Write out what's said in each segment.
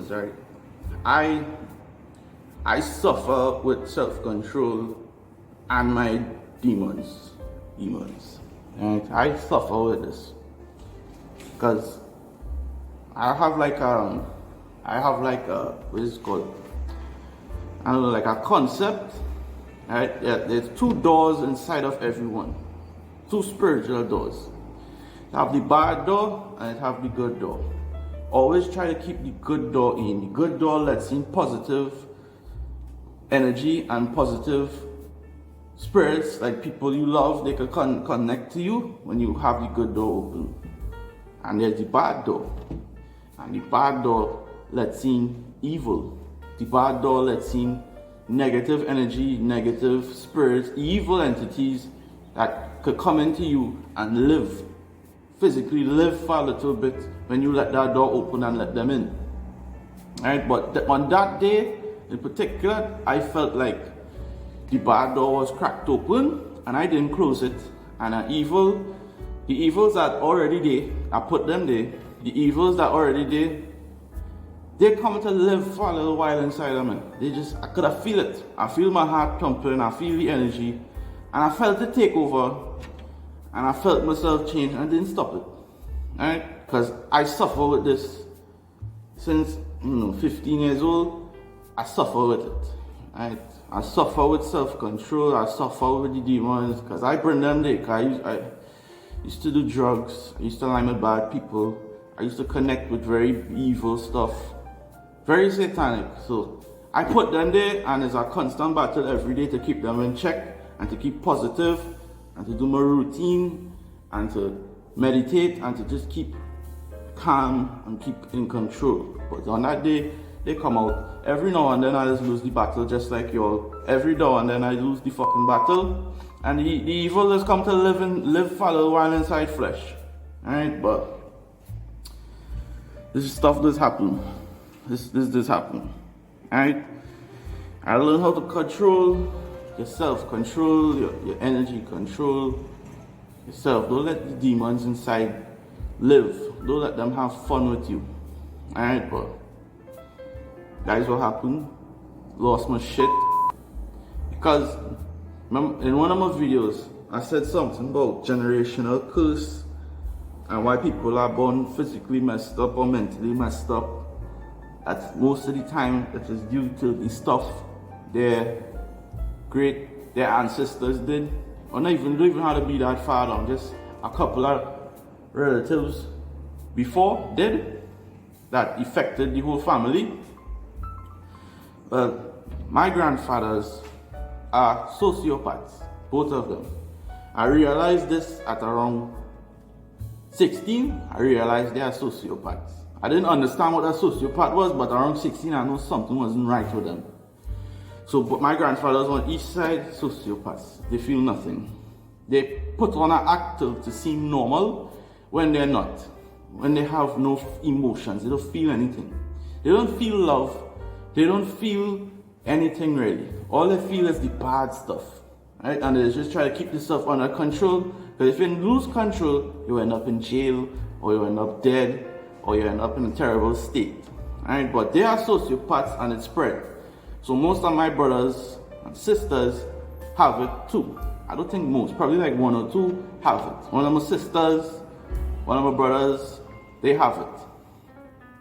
is, right? I suffer with self-control and my demons. Right? I suffer with this because I have like what is it called? I don't know, like a concept. Right? Yeah, there's two doors inside of everyone, two spiritual doors. You have the bad door and you have the good door. Always try to keep the good door in. The good door lets in positive energy and positive spirits, like people you love. They can connect to you when you have the good door open. And there's the bad door, and the bad door lets in evil. The bad door lets in negative energy, negative spirits, evil entities that could come into you and live, physically live for a little bit when you let that door open and let them in. Right? But on that day in particular, I felt like the bad door was cracked open and I didn't close it. And the evils that already there, I put them there. The evils that already there, they come to live for a little while inside of me. I could have feel it. I feel my heart pumping, I feel the energy, and I felt it take over, and I felt myself change, and I didn't stop it. Right? Because I suffer with this since 15 years old. I suffer with it. Right? I suffer with self-control. I suffer with the demons because I bring them there. I used to do drugs. I used to lie with bad people. I used to connect with very evil stuff, very satanic. So I put them there, and it's a constant battle every day to keep them in check and to keep positive and to do my routine and to meditate and to just keep calm and keep in control. But on that day, they come out. Every now and then I just lose the battle, just like y'all. Every now and then I lose the fucking battle. And the evil has come to live for a little while inside flesh. Alright, but this stuff does happen. This does happen. Alright? I learned how to control your self-control, your energy control yourself. Don't let the demons inside live. Don't let them have fun with you. Alright, but guys, what happened? Lost my shit. Because in one of my videos, I said something about generational curse and why people are born physically messed up or mentally messed up. That most of the time it is due to the stuff their ancestors did. Or don't even have to be that far down. Just a couple of relatives before did that affected the whole family. But my grandfathers are sociopaths, both of them. I realized this at around 16. I realized they are sociopaths. I didn't understand what a sociopath was, but around 16 I know something wasn't right with them. So, but my grandfathers on each side, sociopaths. They feel nothing. They put on an act to seem normal when they're not. When they have no emotions, they don't feel anything. They don't feel love. They don't feel anything really. All they feel is the bad stuff. Right? And they just try to keep this stuff under control. Because if you lose control, you end up in jail, or you end up dead, or you end up in a terrible state. Right? But they are sociopaths and it's spread. So most of my brothers and sisters have it too. I don't think most, probably like one or two have it. One of my sisters, one of my brothers, they have it.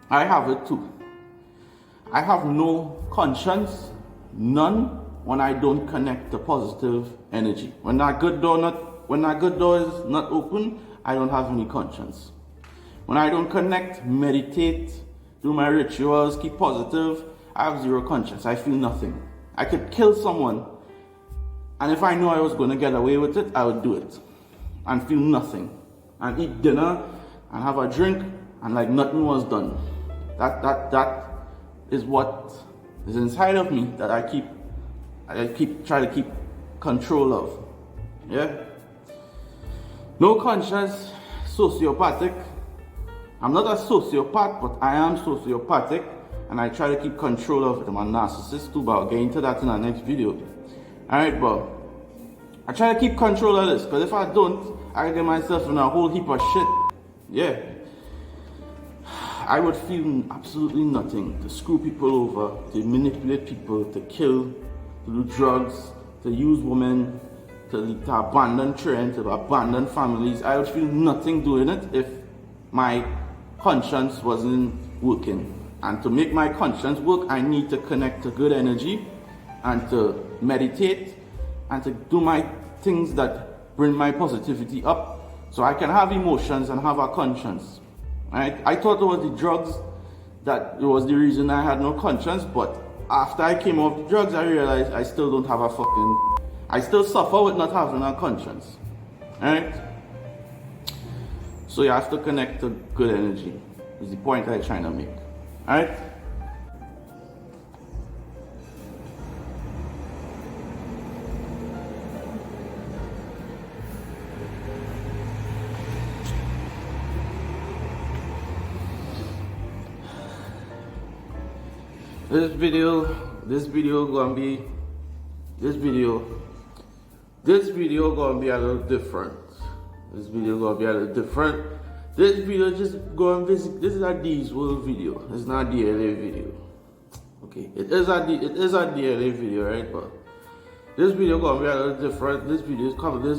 I have it too. I have no conscience, none, when I don't connect to positive energy. When that good door is not open, I don't have any conscience. When I don't connect, meditate, do my rituals, keep positive, I have zero conscience. I feel nothing. I could kill someone, and if I know I was going to get away with it, I would do it and feel nothing, and eat dinner and have a drink and like nothing was done. That is what is inside of me that I try to keep control of. Yeah. No conscience, sociopathic. I'm not a sociopath, but I am sociopathic, and I try to keep control of it. I'm a narcissist too, but I'll get into that in our next video. Alright, but I try to keep control of this, because if I don't, I get myself in a whole heap of shit. Yeah. I would feel absolutely nothing to screw people over, to manipulate people, to kill, to do drugs, to use women, to abandon children, to abandon families. I would feel nothing doing it if my conscience wasn't working. And to make my conscience work, I need to connect to good energy and to meditate and to do my things that bring my positivity up so I can have emotions and have a conscience. Right? I thought it was the drugs that was the reason I had no conscience, but after I came off the drugs, I realized I still don't have I still suffer with not having a conscience. Right? So you have to connect to good energy, is the point I'm trying to make. Alright? This video gonna be a little different. This video just go and visit. This is a D's World video. It's not a DLA video. Okay, it is a DLA video, right? But this video gonna be a little different. This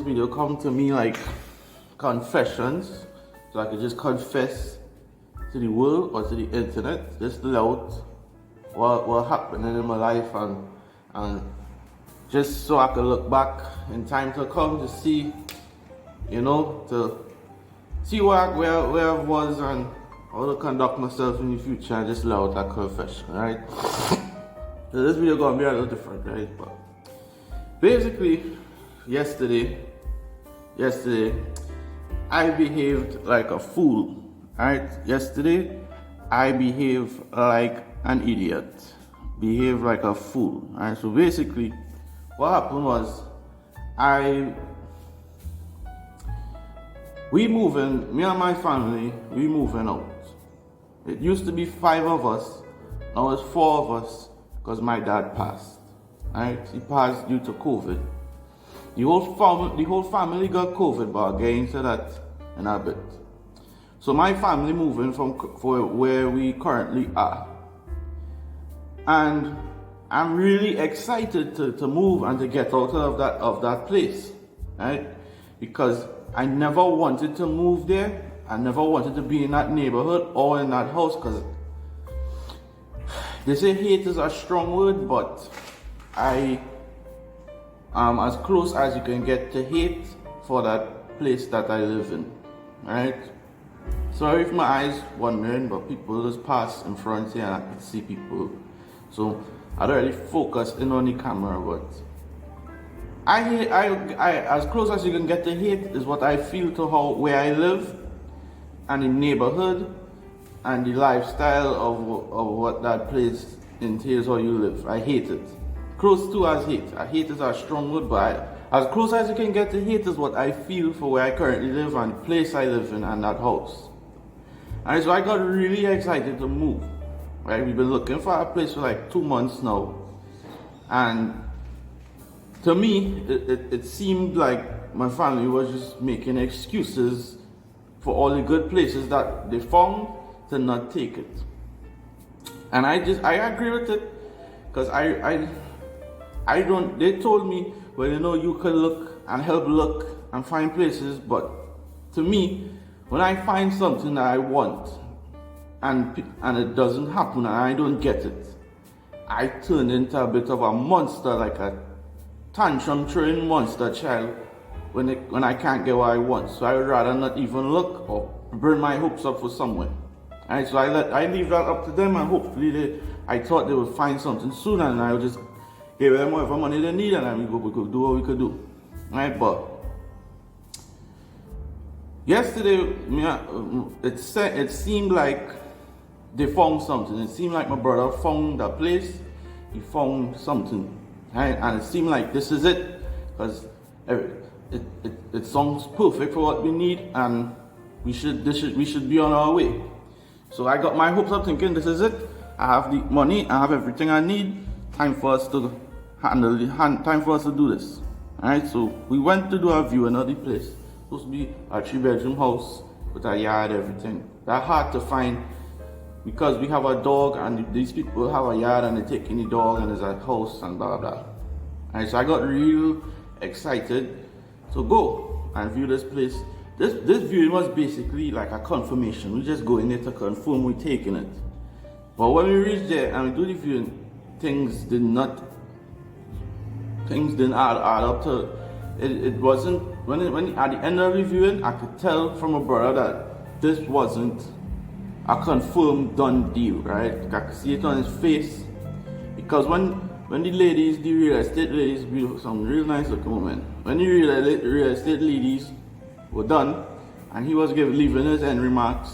video come to me like confessions, so I can just confess to the world or to the internet, just loud what happened in my life and just so I can look back in time to come to see, to see where I was and how to conduct myself in the future and just allow that confession, right? So this video gonna be a little different, right? But basically, yesterday, I behaved like a fool, right? Yesterday, I behaved like an idiot, behaved like a fool, right? So basically, what happened was, me and my family, we moving out. It used to be 5 of us, now it's 4 of us, because my dad passed. Right? He passed due to COVID. The whole family got COVID, but I'll get into that in a bit. So my family moving from where we currently are. And I'm really excited to move and to get out of that place. Right? Because I never wanted to move there. I never wanted to be in that neighborhood or in that house, because they say hate is a strong word, but I am as close as you can get to hate for that place that I live in. Right? Sorry if my eyes wandering, but people just pass in front here and I can see people. So I don't really focus in on the camera, but I as close as you can get to hate is what I feel to where I live and the neighborhood and the lifestyle of what that place entails or you live. I hate it. Close to as hate. I hate is a strong word, but as close as you can get to hate is what I feel for where I currently live and the place I live in and that house. And so I got really excited to move. Right? We've been looking for a place for like 2 months now. And to me, it seemed like my family was just making excuses for all the good places that they found to not take it. And I agree with it, because they told me, well, you could look and help look and find places, but to me, when I find something that I want and it doesn't happen and I don't get it, I turn into a bit of a monster, like a tantrum throwing monster child when I can't get what I want. So I would rather not even look or burn my hopes up for someone. Alright, so I leave that up to them, and hopefully I thought they would find something soon, and I would just give them whatever money they need, and then we could do what we could do. Right? But yesterday, it seemed like they found something. It seemed like my brother found a place. He found something, right? And it seemed like this is it, because it sounds perfect for what we need, and we should be on our way. So I got my hopes up, thinking this is it. I have the money. I have everything I need. Time for us to time for us to do this. All right. So we went to do a viewing of the place. Supposed to be a 3-bedroom house with a yard, everything. That's hard to find because we have a dog and these people have a yard and they're taking the dog and there's a house and blah blah blah. Alright, so I got real excited to go and view this place. This viewing was basically like a confirmation. We just go in there to confirm we're taking it. But when we reached there and we do the viewing, things didn't add up to it wasn't when at the end of the viewing I could tell from a brother that this wasn't a confirmed done deal, right? I could see it on his face. Because when the ladies, the real estate ladies, some real nice looking women, when the real estate ladies were done and he was leaving his end remarks,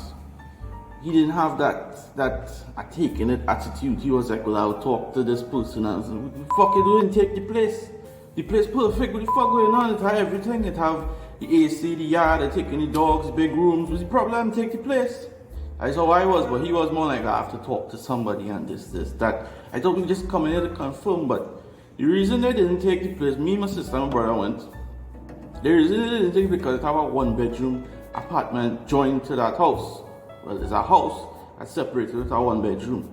he didn't have that I taking it attitude. He was like, well, I'll talk to this person. And I was like, what the fuck you doing? Take the place. The place perfect. What the fuck going on? It have everything. It have the AC, the yard, they're taking the dogs, big rooms. What's the problem? Take the place. That's how I was, but he was more like, I have to talk to somebody and this, that. I thought we just come in here to confirm, but the reason they didn't take the place, me, my sister, and my brother went. The reason they didn't take it because it have a 1-bedroom apartment joined to that house. Well, it's a house that's separated with a 1-bedroom.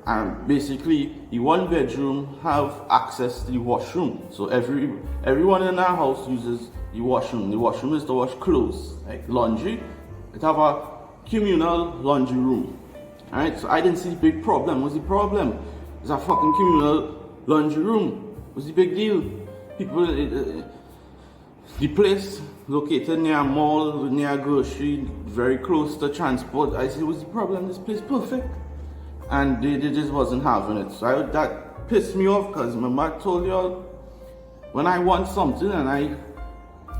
And basically, the 1-bedroom have access to the washroom. So everyone in our house uses the washroom. The washroom is to wash clothes, like laundry. It have a communal laundry room. Alright, so I didn't see the big problem. What's the problem? It's a fucking communal laundry room. What's the big deal? People, the place located near a mall, near a grocery, very close to transport. I said, what's the problem? This place perfect. And they just wasn't having it. So that pissed me off because remember I told y'all, when I want something and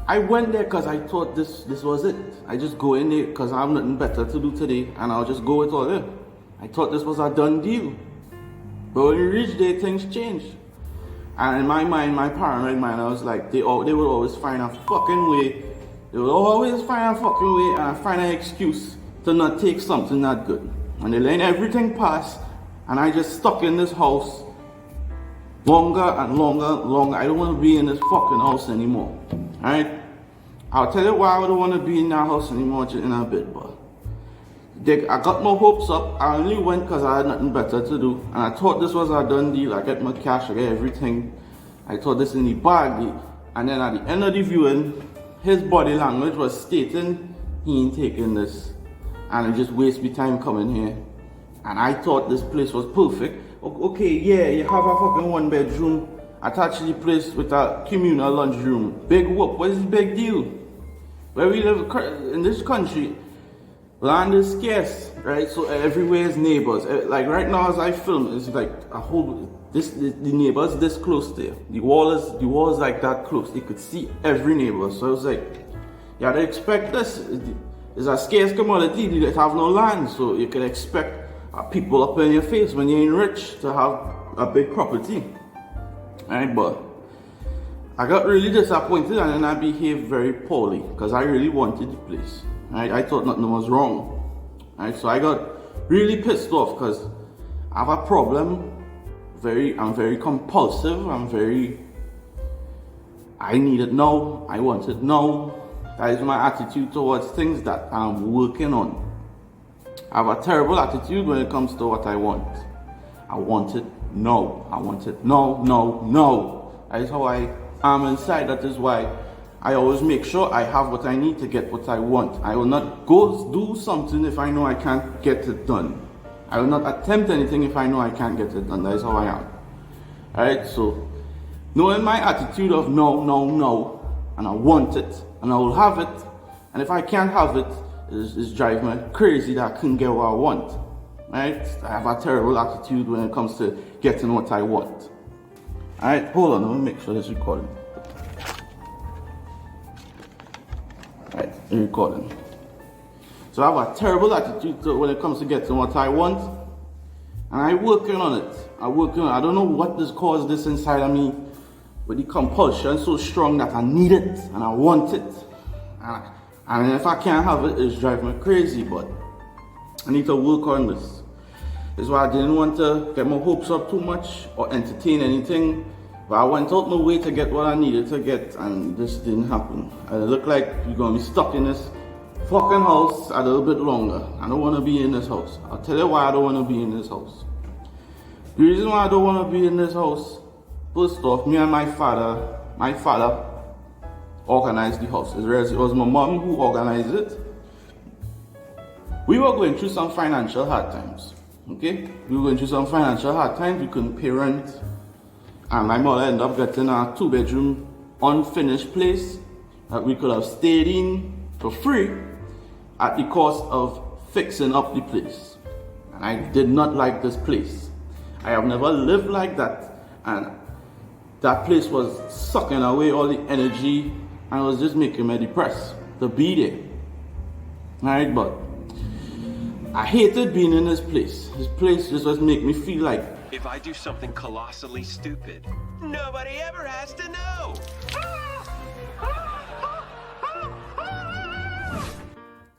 I went there because I thought this was it. I just go in there because I have nothing better to do today and I'll just go with all it. I thought this was a done deal. But when we reached there, things changed. And in my mind, my paranoid mind, I was like, they would always find a fucking way. They would always find a fucking way and find an excuse to not take something that good. And they let everything pass and I just stuck in this house longer and longer and longer. I don't want to be in this fucking house anymore. Alright? I'll tell you why I don't want to be in that house anymore in a bit, but I got my hopes up. I only went because I had nothing better to do. And I thought this was a done deal. I get my cash, I get everything. I thought this in the bag. And then at the end of the viewing, his body language was stating he ain't taking this. And it just wastes me time coming here. And I thought this place was perfect. Okay, yeah, you have a fucking 1-bedroom attached to the place with a communal laundry room. Big whoop, what is the big deal? Where we live in this country, land is scarce, right? So everywhere is neighbors. Like right now as I film, it's like a whole, the neighbors this close there. The wall is like that close. You could see every neighbor. So I was like, yeah, they expect this. It's a scarce commodity. You have no land, so you can expect people up in your face when you're rich to have a big property. Right, but I got really disappointed and then I behaved very poorly because I really wanted the place. Right? I thought nothing was wrong. Right? So I got really pissed off because I have a problem. I'm very compulsive. I need it now. I want it now. That is my attitude towards things that I'm working on. I have a terrible attitude when it comes to what I want. I want it now. I want it no. That is how I am inside. That is why I always make sure I have what I need to get what I want. I will not go do something if I know I can't get it done. I will not attempt anything if I know I can't get it done. That is how I am. Alright, so knowing my attitude of no, and I want it, and I will have it, and if I can't have it, it's driving me crazy that I couldn't get what I want. Right? I have a terrible attitude when it comes to getting what I want. Alright, hold on, let me make sure this is recording. Alright, it's recording. So I have a terrible attitude when it comes to getting what I want. And I'm working on it. I don't know what this caused this inside of me. But the compulsion is so strong that I need it and I want it. And if I can't have it, it's driving me crazy. But I need to work on this. That's why I didn't want to get my hopes up too much or entertain anything. But I went out my way to get what I needed to get, and this didn't happen. And it looked like you're going to be stuck in this fucking house a little bit longer. I don't want to be in this house. I'll tell you why I don't want to be in this house. The reason why I don't want to be in this house, first off, me and my father organized the house. It was my mom who organized it. We were going through some financial hard times. Okay? We were going through some financial hard times. We couldn't pay rent. And my mother ended up getting a 2-bedroom unfinished place that we could have stayed in for free at the cost of fixing up the place. And I did not like this place. I have never lived like that. And that place was sucking away all the energy and it was just making me depressed to be there. Alright, but I hated being in this place. This place just was making me feel like if I do something colossally stupid, nobody ever has to know.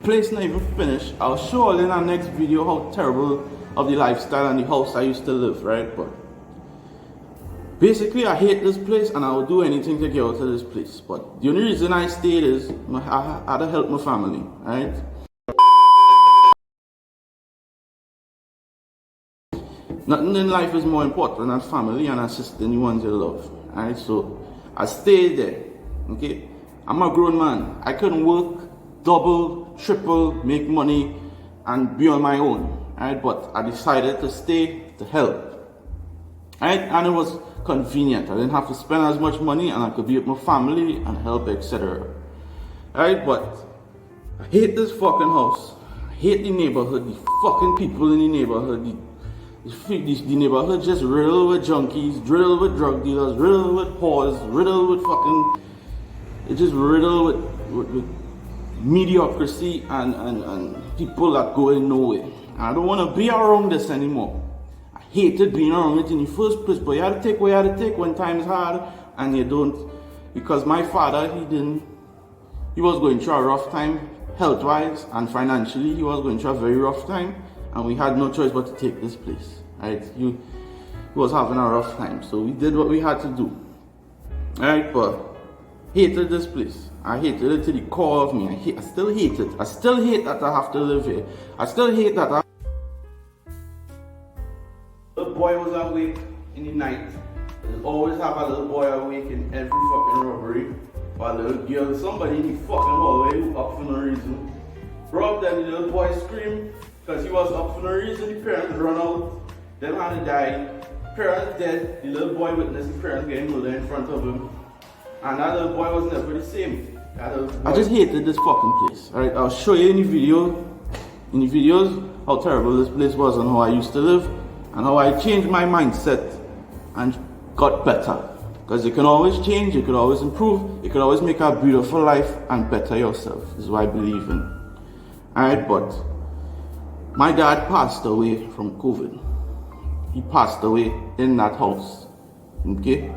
Place not even finished. I'll show you in our next video how terrible of the lifestyle and the house I used to live, right? But basically I hate this place and I will do anything to get out of this place. But the only reason I stayed is I had to help my family, right? Nothing in life is more important than family and assisting the ones you love. Alright, so I stayed there. Okay? I'm a grown man. I couldn't work double, triple, make money and be on my own. Alright, but I decided to stay to help. Alright, and it was convenient. I didn't have to spend as much money and I could be with my family and help, etc. Alright, but I hate this fucking house. I hate the neighborhood, the fucking people in the neighborhood. The neighborhood just riddled with junkies, riddled with drug dealers, riddled with whores, riddled with fucking... It's just riddled with mediocrity and people that go in nowhere. I don't want to be around this anymore. I hated being around it in the first place, but you had to take what you had to take when times hard, and you don't. Because my father, he was going through a rough time, health-wise and financially. He was going through a very rough time. And we had no choice but to take this place, right? He was having a rough time, so we did what we had to do, right? But hated this place. I hated it to the core of me. I still hate it. I still hate that I have to live here. I still hate that The boy was awake in the night. There's always have a little boy awake in every fucking robbery. Or a little girl, somebody in the fucking hallway who up for no reason. Robbed and the little boy screamed. Because he was up for no reason, the parents run out, them had to die, parents dead, the little boy witnessed the parents getting murdered in front of him. And that little boy was never the same. I just hated this fucking place. Alright, I'll show you in the videos, how terrible this place was and how I used to live, and how I changed my mindset and got better. Because you can always change, you can always improve, you can always make a beautiful life and better yourself. This is what I believe in. Alright, but my dad passed away from COVID. He passed away in that house. Okay?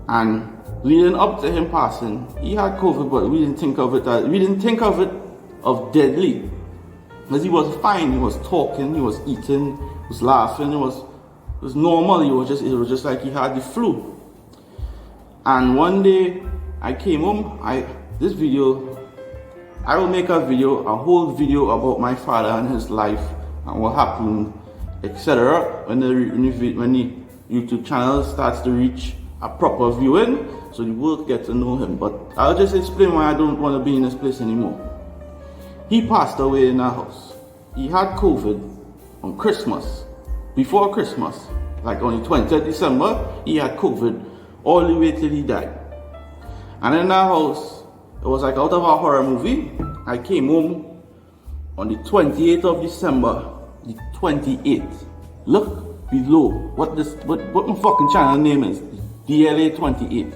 And leading up to him passing, he had COVID, but we didn't think of it of deadly. Because he was fine, he was talking, he was eating, he was laughing, it was normal, it was just like he had the flu. And one day I came home, I will make a whole video about my father and his life and what happened, etc. when the YouTube channel starts to reach a proper viewing, so the world get to know him. But I'll just explain why I don't want to be in this place anymore. He passed away in our house. He had COVID on Christmas. Before Christmas, like on the 20th December, he had COVID all the way till he died. And in our house, it was like out of a horror movie. I came home on the 28th of December, the 28th. Look below what my fucking channel name is, DLA 28.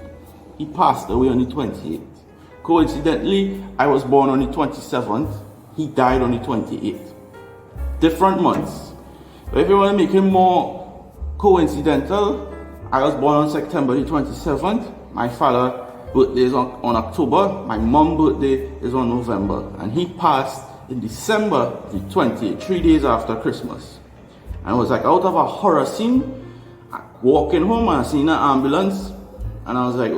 He passed away on the 28th. Coincidentally, I was born on the 27th. He died on the 28th. Different months. But if you want to make it more coincidental, I was born on September the 27th. My father birthday is on October, my mom's birthday is on November, and he passed in December the 20th, 3 days after Christmas. And it was like out of a horror scene. Walking home and I seen an ambulance, and I was like,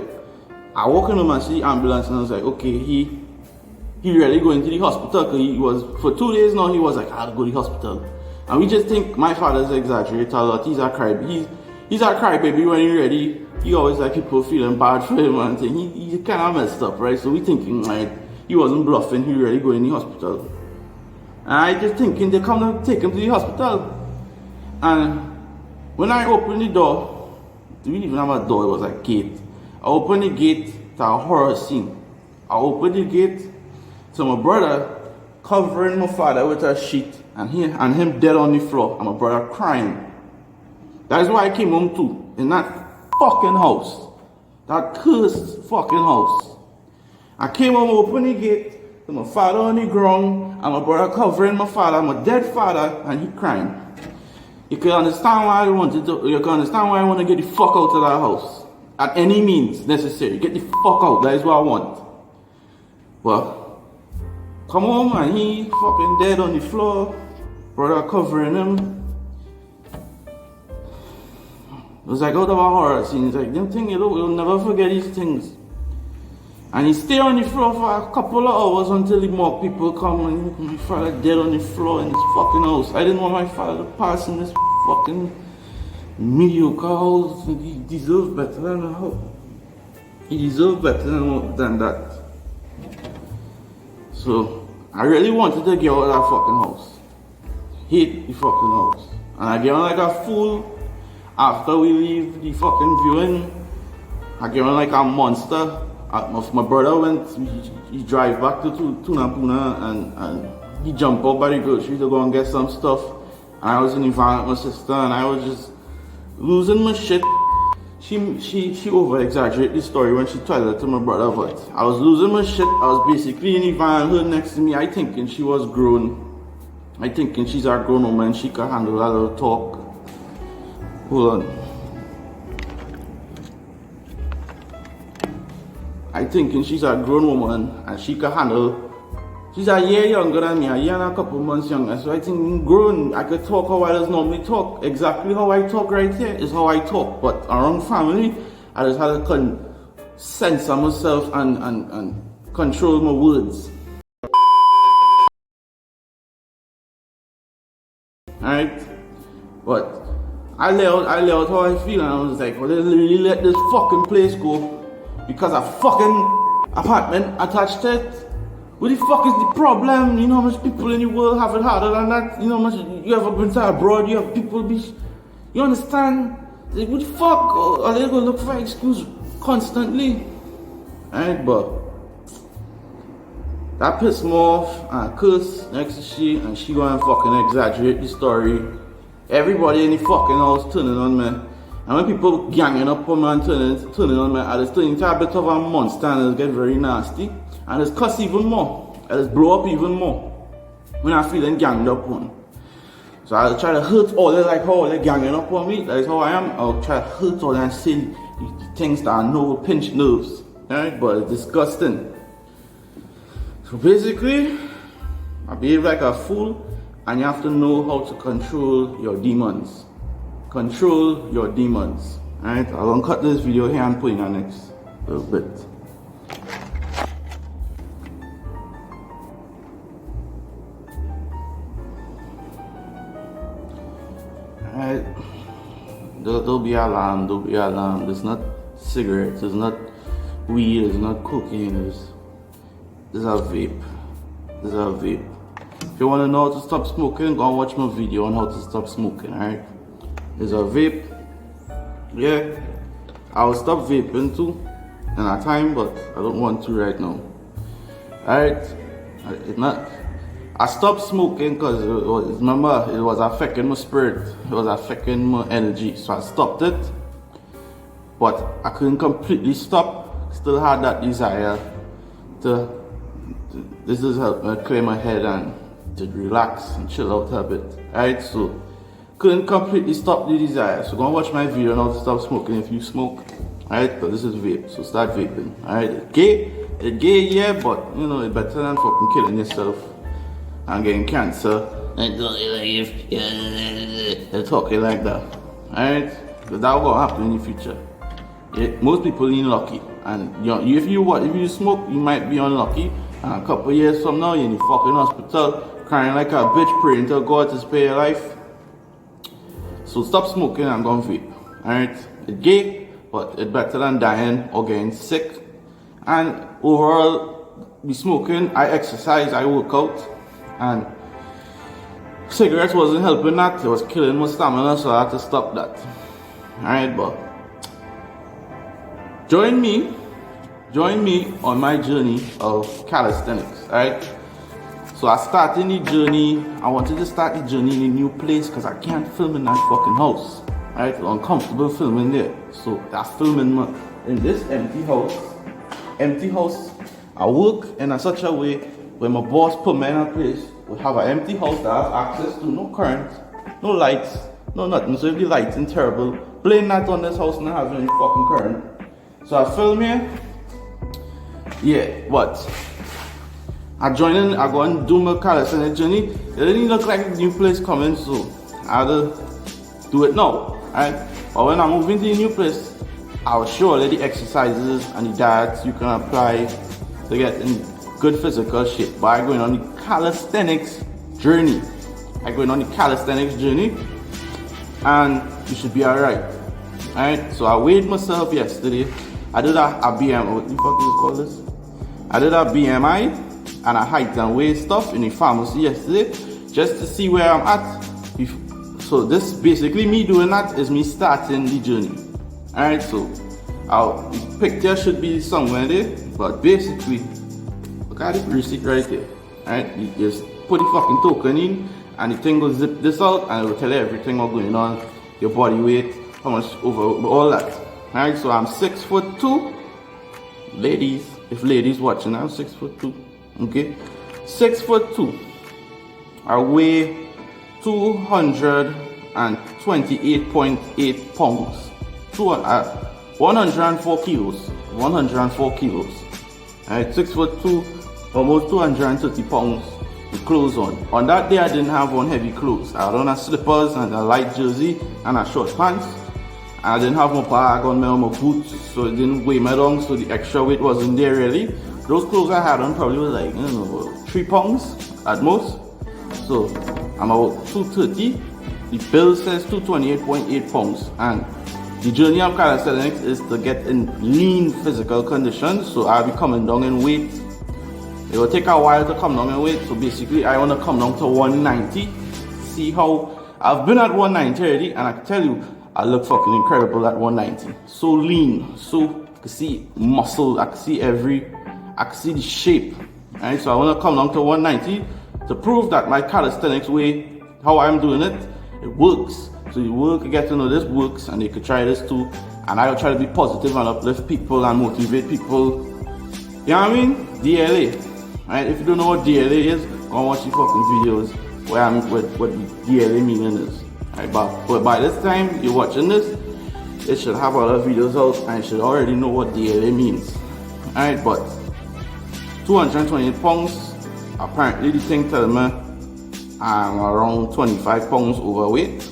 I walked home and see the ambulance, and I was like, okay, he he really going to the hospital, because he was, for 2 days now, he was like, I have to go to the hospital. And we just think my father's exaggerated a lot. He's a crybaby. He's a crybaby when he's ready. He always like people feeling bad for him and thing. He kind of messed up, right? So we thinking like he wasn't bluffing. He really going to the hospital. And I just thinking they come to take him to the hospital. And when I opened the door, we didn't even have a door. It was a gate. I opened the gate to a horror scene. I opened the gate to my brother covering my father with a sheet, and him dead on the floor, and my brother crying. That is why I came home too, in that fucking house. That cursed fucking house. I came home, opened the gate, to my father on the ground, and my brother covering my father, my dead father, and he crying. You can understand why I want to get the fuck out of that house. At any means necessary. Get the fuck out. That is what I want. Well, come home and he fucking dead on the floor. Brother covering him. It was like out of a horror scene. It's like, them things, you'll never forget these things. And he stayed on the floor for a couple of hours until the more people come, and my father dead on the floor in this fucking house. I didn't want my father to pass in this fucking mediocre house. He deserved better than a house. He deserved better than that. So I really wanted to get out of that fucking house. Hate the fucking house. And I get on like a fool after we leave the fucking viewing. I get on like a monster. My brother went, he drive back to Tunapuna and he jumped out by the grocery to go and get some stuff. And I was in the van with my sister and I was just losing my shit. She over exaggerated the story when she told it to my brother, but I was losing my shit. I was basically in the van, her next to me. I thinking she was grown. I thinking she's a grown woman, she can handle a little talk. Hold on. I thinking she's a grown woman and she can handle. She's a year younger than me, a year and a couple months younger. So I think grown, I could talk how I just normally talk. Exactly how I talk right here is how I talk. But around family, I just had to censor myself and control my words. Alright? But I lay out how I feel and I was like, well, they really let this fucking place go because a fucking apartment attached to it. What the fuck is the problem? You know how much people in the world have it harder than that? You know how much you ever been to abroad, you have people be... You understand? Like, what the fuck? Are they gonna look for an excuse constantly? Alright, but... That pissed me off, and I cursed next to she, and she gonna fucking exaggerate the story. Everybody in the fucking house turning on me. And when people ganging up on me and turning on me, I just turn into a bit of a monster and it get very nasty. And it's cuss even more. And it's blow up even more. When I'm feeling ganged up on. So I'll try to hurt all they like how they're ganging up on me. That is how I am. I'll try to hurt all and say the things that I know will pinch nerves. Alright? But it's disgusting. So basically, I behave like a fool. And you have to know how to control your demons. Control your demons. Alright? I'm going to cut this video here and put in the next little bit. Alright? Don't be alarmed. Don't be alarmed. It's not cigarettes. It's not weed. It's not cocaine. It's a vape. It's a vape. If you want to know how to stop smoking, go and watch my video on how to stop smoking, alright? It's a vape. Yeah, I will stop vaping too in a time, but I don't want to right now. Alright? I stopped smoking because remember, it was affecting my spirit. It was affecting my energy. So I stopped it. But I couldn't completely stop. Still had that desire this has helped me clear my head and to relax and chill out a bit. Alright, so couldn't completely stop the desire. So go and watch my video on how to stop smoking if you smoke. Alright, but this is vape, so start vaping. Alright, it's gay, yeah, but you know, it's better than fucking killing yourself and getting cancer and talking like that. Alright, but that will happen in the future. Yeah, most people are lucky, and you know, if you smoke, you might be unlucky, And a couple years from now, you're in the fucking hospital, crying like a bitch, praying to God to spare your life. So stop smoking and go and vape. Alright? It's gay, but it's better than dying or getting sick. And overall, be smoking, I exercise, I work out, and cigarettes wasn't helping that. It was killing my stamina, so I had to stop that. Alright, but join me on my journey of calisthenics. Alright, so I started the journey. I wanted to start the journey in a new place because I can't film in that fucking house. Alright, it's uncomfortable filming there. So that's filming in this empty house. I work in such a way where my boss put me in a place. We have an empty house that has access to no current, no lights, no nothing. So if the lighting terrible, blame that on this house not having any fucking current. So I film here. Yeah, but I go and do my calisthenics journey. It didn't look like a new place coming, so I had to do it now. Right? But when I move into a new place, I will show all the exercises and the diets you can apply to get in good physical shape by going on the calisthenics journey. And you should be alright. Alright, so I weighed myself yesterday. I did a BMI, what the fuck is it called this? I did a BMI and a height and weight stuff in the pharmacy yesterday just to see where I'm at. So this basically me doing that is me starting the journey. Alright, so the picture should be somewhere there, but basically look at the receipt right there. Alright, you just put the fucking token in and the thing will zip this out and it will tell you everything what's going on, your body weight, how much over, all that. Alright, so I'm 6'2". Ladies, if ladies watching, I'm 6'2". Okay, 6'2". I weigh 228.8 pounds. 104 kilos. 104 kilos. Alright, 6'2", almost 230 pounds. The clothes on. On that day, I didn't have on heavy clothes. I had on a slippers and a light jersey and a short pants. I didn't have my bag on me or my boots, so it didn't weigh me down, so the extra weight wasn't there really. Those clothes I had on probably was like, 3 pounds at most. So I'm about 230. The bill says 228.8 pounds. And the journey of calisthenics is to get in lean physical condition. So I'll be coming down in weight. It will take a while to come down in weight. So basically I want to come down to 190. See how I've been at 190 already, and I can tell you I look fucking incredible at 190. So lean, so I can see muscle, I can see the shape. Alright, so I want to come down to 190 to prove that my calisthenics way, how I'm doing it, it works. So you work, get to know this works, and you can try this too. And I will try to be positive and uplift people and motivate people. You know what I mean? DLA. Alright, if you don't know what DLA is, go and watch the fucking videos where what the DLA meaning is. Alright, but by this time you're watching this, it should have other videos out and you should already know what DLA means. Alright, but 228 pounds, apparently the thing tell me I'm around 25 pounds overweight.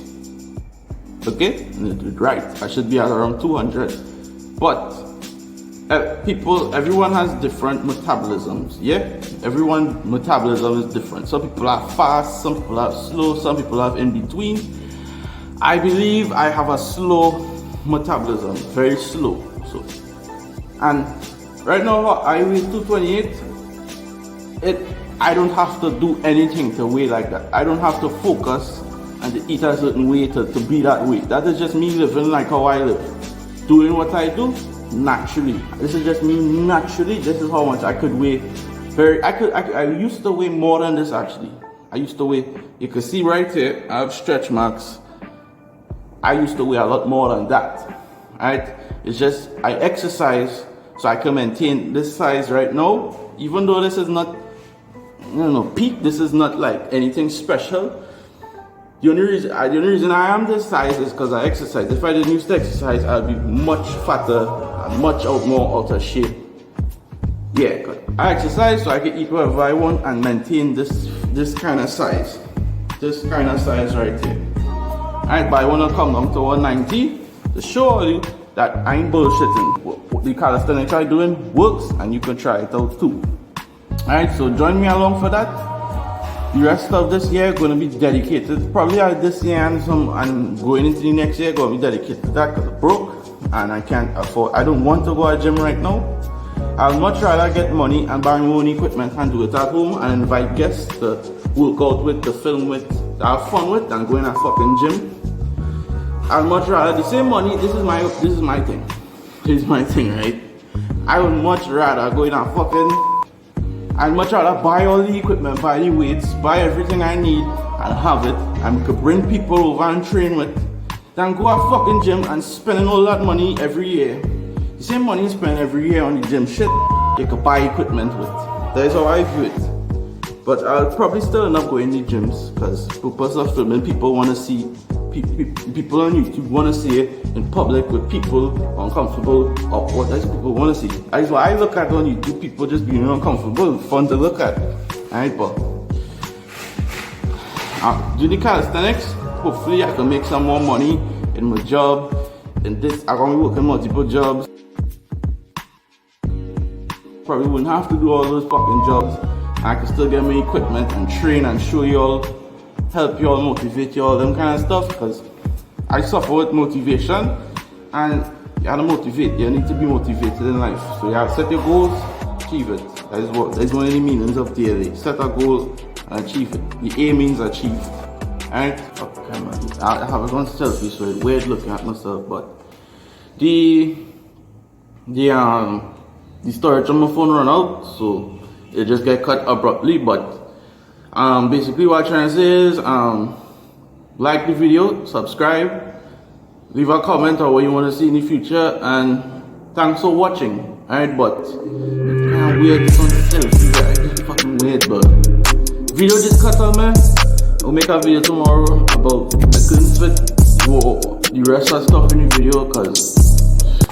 Okay, right, I should be at around 200. But everyone has different metabolisms, yeah? Everyone's metabolism is different. Some people are fast, some people are slow, some people are in between. I believe I have a slow metabolism, very slow. So, and right now I weigh 228. I don't have to do anything to weigh like that. I don't have to focus and to eat a certain way to be that way. That is just me living like how I live, doing what I do naturally. This is just me naturally. This is how much I could weigh. I used to weigh more than this actually. I used to weigh. You can see right here. I have stretch marks. I used to weigh a lot more than that. Right? It's just I exercise so I can maintain this size right now. Even though this is not, peak. This is not like anything special. The only reason I am this size is because I exercise. If I didn't used to exercise, I'd be much fatter and much more out of shape. Yeah, I exercise so I can eat whatever I want and maintain this kind of size. This kind of size right here. Alright, but I want to come down to 190 to show you that I ain't bullshitting. What the calisthenics I'm doing works and you can try it out too. Alright, so join me along for that. The rest of this year gonna be dedicated, probably this year and going into the next year gonna be dedicated to that because I'm broke and I can't afford. I don't want to go to the gym right now. I'd much rather get money and buy my own equipment and do it at home and invite guests to work out with, to film with, to have fun with, than go in a fucking gym. I'd much rather the same money. This is my thing. This is my thing, right? I would much rather go in a fucking. I'd much rather buy all the equipment, buy the weights, buy everything I need, and have it, and we could bring people over and train with, than go a fucking gym and spending all that money every year. The same money you spend every year on the gym shit, you could buy equipment with. That is how I view it. But I'll probably still end up going to gyms because purpose of filming, people want to see. People on YouTube want to see it in public with people uncomfortable or what else people want to see. That's why I look at on YouTube, people just being uncomfortable, fun to look at. Alright, but do the calisthenics. Hopefully I can make some more money in my job. In this, I'm going to be working multiple jobs. Probably wouldn't have to do all those fucking jobs. I can still get my equipment and train and show y'all, help y'all, motivate y'all, them kind of stuff, because I suffer with motivation, and you gotta motivate. You need to be motivated in life. So you have to set your goals, achieve it. That's one of the meanings of daily. Set a goal and achieve it. The A means achieve. Alright? Okay, man. I have a gun selfie, so it's weird looking at myself, but the storage on my phone run out, so it just get cut abruptly. But basically what I'm trying to say is like the video, subscribe, leave a comment on what you want to see in the future, and thanks for watching. Alright, but it's kind of weird on the selfie, right? It's fucking weird, but video just cut out, man. I'll make a video tomorrow about I couldn't fit the rest of stuff in the video because